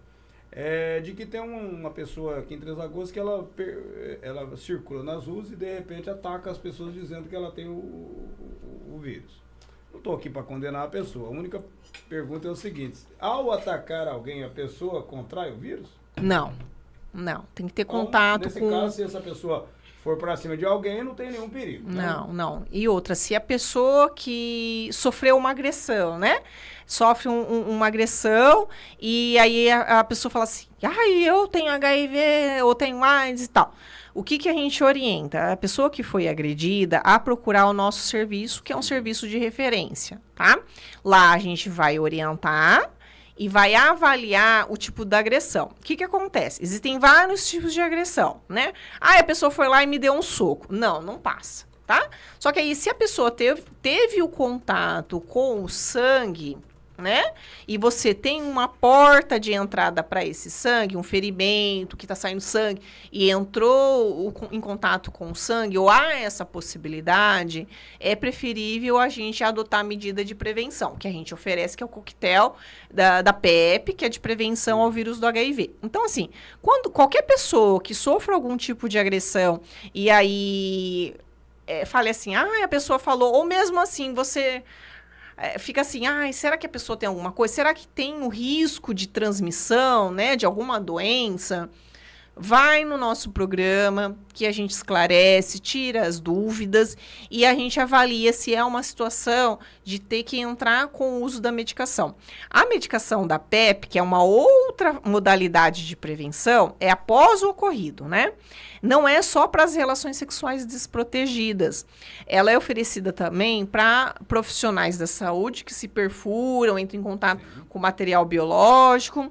de que tem uma pessoa aqui em Três Lagoas que ela circula nas ruas e de repente ataca as pessoas dizendo que ela tem o vírus. Não estou aqui para condenar a pessoa, a única pergunta é o seguinte: ao atacar alguém, a pessoa contrai o vírus? Não, tem que ter contato nesse com... Nesse caso, se essa pessoa for para cima de alguém, não tem nenhum perigo. Não. E outra, se a pessoa que sofreu uma agressão, né? Sofre uma agressão e aí a pessoa fala assim, eu tenho HIV, eu tenho AIDS e tal. O que a gente orienta? A pessoa que foi agredida a procurar o nosso serviço, que é um serviço de referência, tá? Lá a gente vai orientar e vai avaliar o tipo da agressão. O que acontece? Existem vários tipos de agressão, né? A pessoa foi lá e me deu um soco. Não passa, tá? Só que aí, se a pessoa teve o contato com o sangue, né? E você tem uma porta de entrada para esse sangue, um ferimento que está saindo sangue, e entrou em contato com o sangue, ou há essa possibilidade, é preferível a gente adotar a medida de prevenção, que a gente oferece, que é o coquetel da PEP, que é de prevenção ao vírus do HIV. Então, assim, quando qualquer pessoa que sofra algum tipo de agressão, e aí fale assim, a pessoa falou, ou mesmo assim, você... fica assim, será que a pessoa tem alguma coisa? Será que tem o risco de transmissão, né, de alguma doença? Vai no nosso programa, que a gente esclarece, tira as dúvidas e a gente avalia se é uma situação de ter que entrar com o uso da medicação. A medicação da PEP, que é uma outra modalidade de prevenção, é após o ocorrido, né? Não é só para as relações sexuais desprotegidas. Ela é oferecida também para profissionais da saúde que se perfuram, entram em contato com material biológico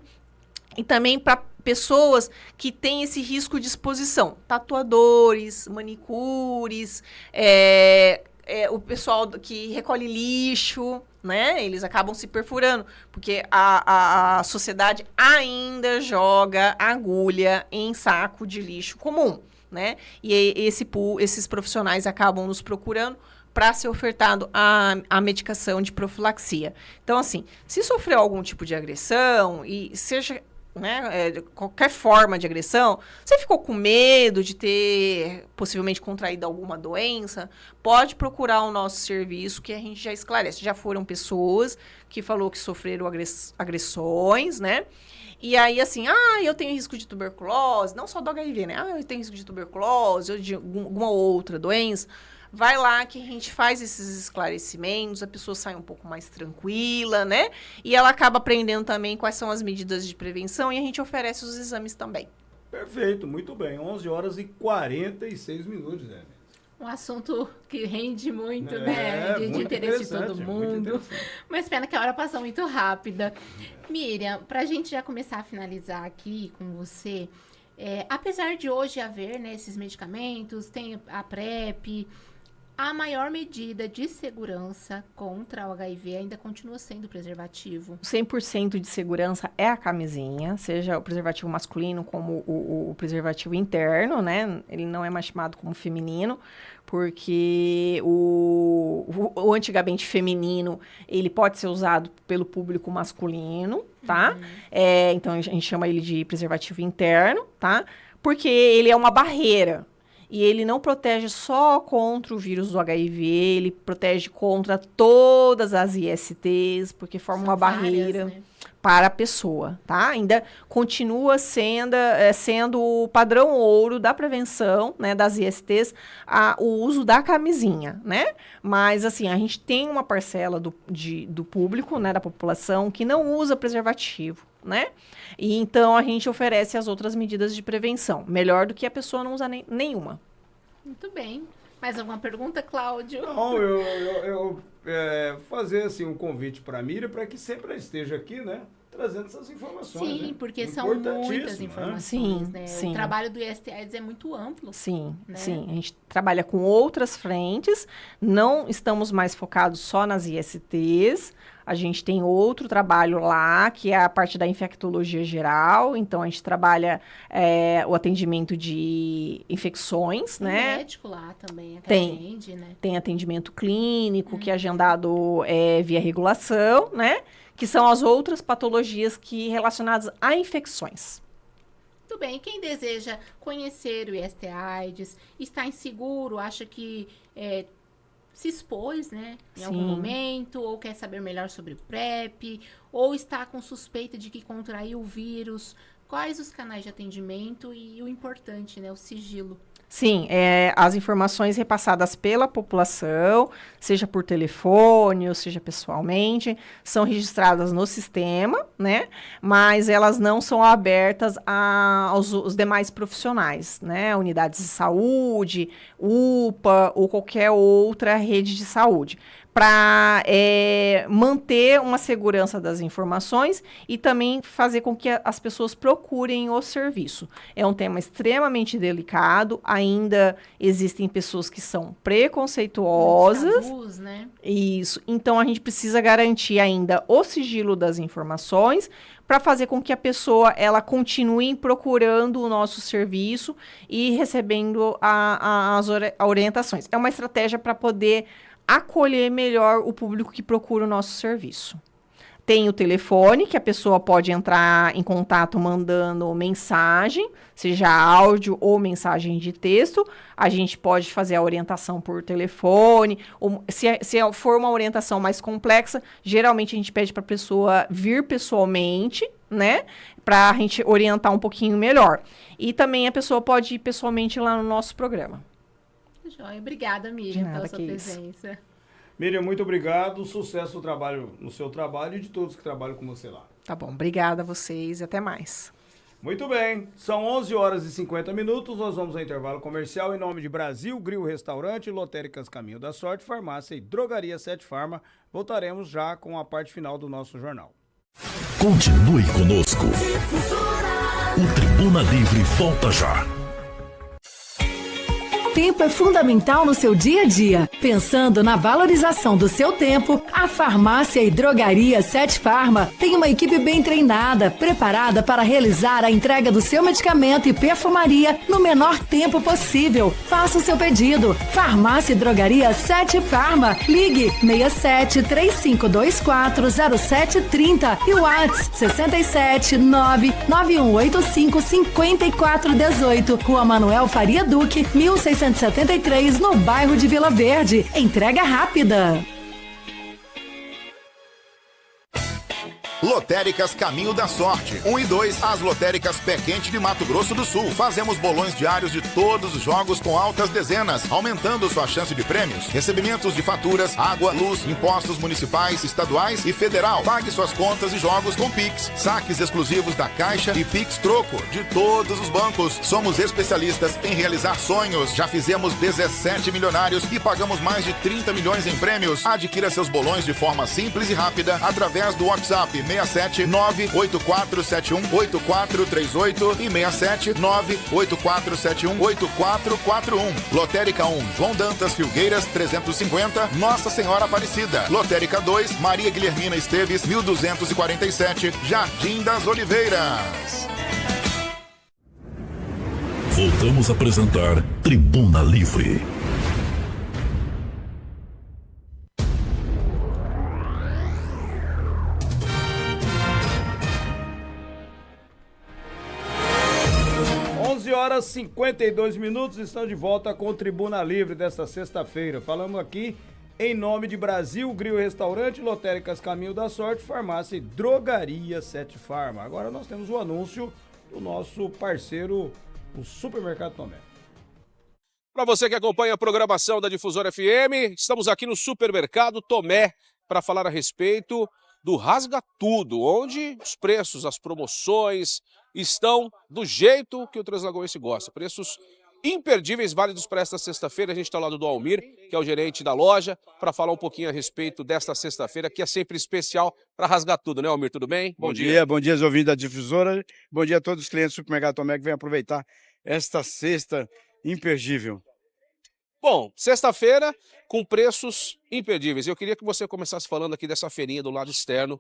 e também para pessoas que têm esse risco de exposição. Tatuadores, manicures, o pessoal que recolhe lixo, né? Eles acabam se perfurando, porque a sociedade ainda joga agulha em saco de lixo comum, né? E esses profissionais acabam nos procurando para ser ofertado a medicação de profilaxia. Então, assim, se sofreu algum tipo de agressão, e seja né, qualquer forma de agressão, você ficou com medo de ter possivelmente contraído alguma doença, pode procurar o nosso serviço que a gente já esclarece. Já foram pessoas que falou que sofreram agressões, né? E aí, assim, eu tenho risco de tuberculose, não só do HIV, né? Eu tenho risco de tuberculose ou de alguma outra doença. Vai lá que a gente faz esses esclarecimentos, a pessoa sai um pouco mais tranquila, né? E ela acaba aprendendo também quais são as medidas de prevenção e a gente oferece os exames também. Perfeito, muito bem. 11 horas e 46 minutos, né? Um assunto que rende muito, né? De interesse de todo mundo. Mas pena que a hora passou muito rápida. Miriam, para a gente já começar a finalizar aqui com você, apesar de hoje haver, né, esses medicamentos, tem a PrEP, a maior medida de segurança contra o HIV ainda continua sendo o preservativo. 100% de segurança é a camisinha, seja o preservativo masculino como o preservativo interno, né? Ele não é mais chamado como feminino, porque o antigamente feminino, ele pode ser usado pelo público masculino, tá? Então, a gente chama ele de preservativo interno, tá? Porque ele é uma barreira. E ele não protege só contra o vírus do HIV, ele protege contra todas as ISTs, porque forma uma barreira, né, para a pessoa, tá? Ainda continua sendo o padrão ouro da prevenção, né, das ISTs, o uso da camisinha, né? Mas, assim, a gente tem uma parcela do público, né, da população, que não usa preservativo, né? E então a gente oferece as outras medidas de prevenção, melhor do que a pessoa não usar nenhuma. Muito bem. Mais alguma pergunta, Cláudio? Não, eu fazer assim um convite para a Miriam para que sempre ela esteja aqui, né? Trazendo essas informações. Sim, né? porque são muitas informações, né? Sim. O trabalho do IST-AIDS é muito amplo. Sim, né? sim. A gente trabalha com outras frentes, não estamos mais focados só nas ISTs. A gente tem outro trabalho lá, que é a parte da infectologia geral. Então, a gente trabalha o atendimento de infecções, Tem né? médico lá também, atende, né? Tem atendimento clínico, que é agendado via regulação, né? Que são as outras patologias relacionadas a infecções. Muito bem. Quem deseja conhecer o IST-AIDS, está inseguro, acha que se expôs, né, em algum momento, ou quer saber melhor sobre o PrEP, ou está com suspeita de que contraiu o vírus, quais os canais de atendimento e o importante, né, o sigilo? Sim, as informações repassadas pela população, seja por telefone ou seja pessoalmente, são registradas no sistema, né? Mas elas não são abertas aos demais profissionais, né? Unidades de saúde, UPA ou qualquer outra rede de saúde, para manter uma segurança das informações e também fazer com que as pessoas procurem o serviço. É um tema extremamente delicado, ainda existem pessoas que são preconceituosas. Tabus, né? Isso. Então, a gente precisa garantir ainda o sigilo das informações para fazer com que a pessoa ela continue procurando o nosso serviço e recebendo as orientações. É uma estratégia para poder acolher melhor o público que procura o nosso serviço. Tem o telefone, que a pessoa pode entrar em contato mandando mensagem, seja áudio ou mensagem de texto. A gente pode fazer a orientação por telefone. Ou, se for uma orientação mais complexa, geralmente a gente pede para a pessoa vir pessoalmente, né? Para a gente orientar um pouquinho melhor. E também a pessoa pode ir pessoalmente lá no nosso programa. Joia. Obrigada, Miriam, pela sua presença. Miriam, muito obrigado. Sucesso no seu trabalho e de todos que trabalham com você lá. Tá bom. Obrigada a vocês e até mais. Muito bem. São 11 horas e 50 minutos. Nós vamos ao intervalo comercial. Em nome de Brasil, Grill Restaurante, Lotéricas Caminho da Sorte, Farmácia e Drogaria 7 Farma. Voltaremos já com a parte final do nosso jornal. Continue conosco. O Tribuna Livre volta já. Tempo é fundamental no seu dia a dia. Pensando na valorização do seu tempo, a Farmácia e Drogaria Sete Farma tem uma equipe bem treinada, preparada para realizar a entrega do seu medicamento e perfumaria no menor tempo possível. Faça o seu pedido. Farmácia e Drogaria Sete Farma. Ligue 67 3524 0730 e o WhatsApp 67 99185 5418. Rua Manuel Faria Duque, 1673, no bairro de Vila Verde. Entrega rápida. Lotéricas Caminho da Sorte, 1 e 2, as lotéricas Pé Quente de Mato Grosso do Sul. Fazemos bolões diários de todos os jogos com altas dezenas, aumentando sua chance de prêmios. Recebimentos de faturas, água, luz, impostos municipais, estaduais e federal. Pague suas contas e jogos com Pix. Saques exclusivos da Caixa e Pix Troco de todos os bancos. Somos especialistas em realizar sonhos. Já fizemos 17 milionários e pagamos mais de 30 milhões em prêmios. Adquira seus bolões de forma simples e rápida através do WhatsApp 67 98471 8438 e 67 98471 8441. Lotérica 1, João Dantas Filgueiras 350, Nossa Senhora Aparecida. Lotérica 2, Maria Guilhermina Esteves 1247, Jardim das Oliveiras. Voltamos a apresentar Tribuna Livre. Horas 52 minutos, estão de volta com Tribuna Livre desta sexta-feira. Falamos aqui em nome de Brasil Grill Restaurante, Lotéricas Caminho da Sorte, Farmácia e Drogaria Sete Farma. Agora nós temos o anúncio do nosso parceiro, o Supermercado Tomé. Para você que acompanha a programação da Difusora FM, estamos aqui no Supermercado Tomé para falar a respeito do Rasga Tudo, onde os preços, as promoções estão do jeito que o Translagoense gosta. Preços imperdíveis, válidos para esta sexta-feira. A gente está ao lado do Almir, que é o gerente da loja, para falar um pouquinho a respeito desta sexta-feira, que é sempre especial para rasgar tudo, né, Almir? Tudo bem? Bom dia, aos ouvintes da Difusora. Bom dia a todos os clientes do Supermercado Tomé que vêm aproveitar esta sexta imperdível. Bom, sexta-feira com preços imperdíveis. Eu queria que você começasse falando aqui dessa feirinha do lado externo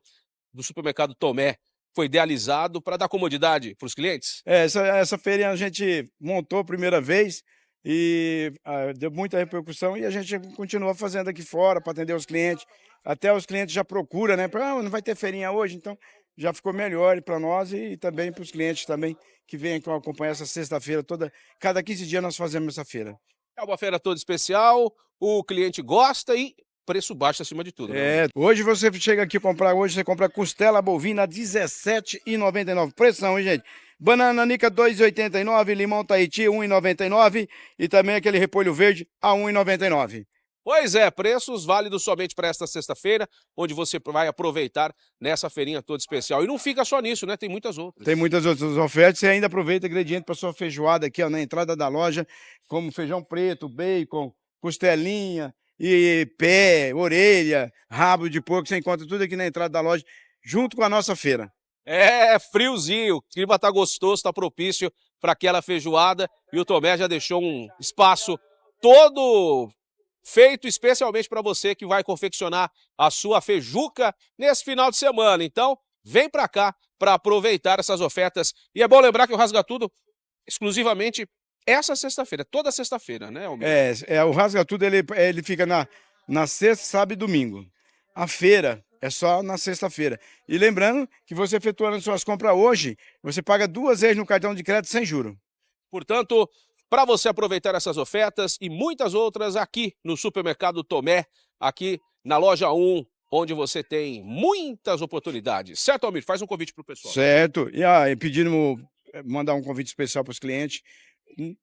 do Supermercado Tomé. Foi idealizado para dar comodidade para os clientes? Essa feirinha a gente montou a primeira vez e deu muita repercussão e a gente continua fazendo aqui fora para atender os clientes. Até os clientes já procuram, né? Não vai ter feirinha hoje, então já ficou melhor para nós e também para os clientes também que vêm acompanhar essa sexta-feira toda. Cada 15 dias nós fazemos essa feira. É uma feira toda especial, o cliente gosta e preço baixo acima de tudo. Né? Hoje você chega aqui comprar, hoje você compra costela bovina R$17,99. Pressão, hein, gente? Banana nanica R$2,89, limão Tahiti R$1,99 e também aquele repolho verde a R$1,99. Pois é, preços válidos somente para esta sexta-feira, onde você vai aproveitar nessa feirinha toda especial. E não fica só nisso, né? Tem muitas outras. Tem muitas outras ofertas. Você ainda aproveita ingrediente para sua feijoada aqui, ó, na entrada da loja, como feijão preto, bacon, costelinha, e pé, orelha, rabo de porco. Você encontra tudo aqui na entrada da loja, junto com a nossa feira. É friozinho, o clima tá gostoso, tá propício para aquela feijoada. E o Tomé já deixou um espaço todo feito especialmente para você que vai confeccionar a sua feijuca nesse final de semana. Então, vem para cá para aproveitar essas ofertas. E é bom lembrar que o Rasga Tudo exclusivamente essa sexta-feira, toda sexta-feira, né, Almir? O Rasga Tudo ele fica na sexta, sábado e domingo. A feira é só na sexta-feira. E lembrando que você efetuando suas compras hoje, você paga 2 vezes no cartão de crédito sem juro. Portanto, para você aproveitar essas ofertas e muitas outras aqui no Supermercado Tomé, aqui na loja 1, onde você tem muitas oportunidades. Certo, Almir? Faz um convite para o pessoal. Certo. E pedindo, mandar um convite especial para os clientes.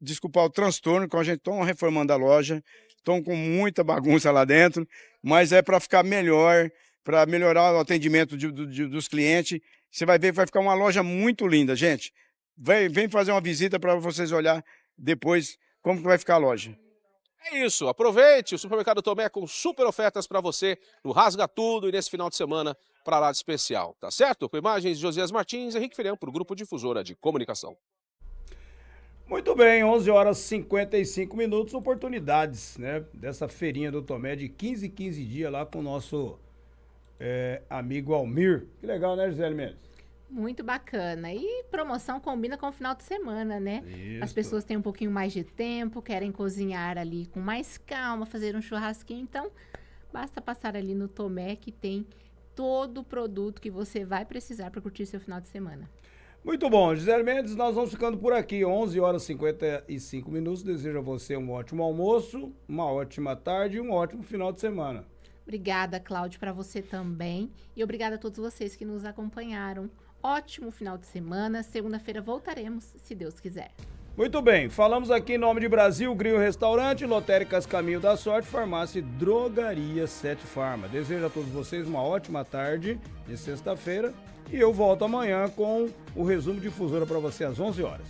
Desculpar o transtorno, que a gente está reformando a loja, estão com muita bagunça lá dentro, mas é para ficar melhor, para melhorar o atendimento dos clientes. Você vai ver que vai ficar uma loja muito linda, gente. Vem fazer uma visita para vocês olhar depois como que vai ficar a loja. É isso, aproveite o Supermercado Tomé com super ofertas para você no Rasga Tudo e nesse final de semana para lá de especial, tá certo? Com imagens de Josias Martins, Henrique Ferião para o Grupo Difusora de Comunicação. Muito bem, 11 horas e 55 minutos, oportunidades, né? Dessa feirinha do Tomé de 15 em 15 dias lá com o nosso amigo Almir. Que legal, né, Gisele Mendes? Muito bacana. E promoção combina com o final de semana, né? Isso. As pessoas têm um pouquinho mais de tempo, querem cozinhar ali com mais calma, fazer um churrasquinho. Então, basta passar ali no Tomé que tem todo o produto que você vai precisar para curtir seu final de semana. Muito bom, Gisele Mendes, nós vamos ficando por aqui, 11 horas e 55 minutos. Desejo a você um ótimo almoço, uma ótima tarde e um ótimo final de semana. Obrigada, Cláudio, para você também. E obrigada a todos vocês que nos acompanharam. Ótimo final de semana. Segunda-feira voltaremos, se Deus quiser. Muito bem, falamos aqui em nome de Brasil, Grill Restaurante, Lotéricas Caminho da Sorte, Farmácia e Drogaria 7 Farma. Desejo a todos vocês uma ótima tarde de sexta-feira. E eu volto amanhã com o resumo Difusora para você às 11 horas.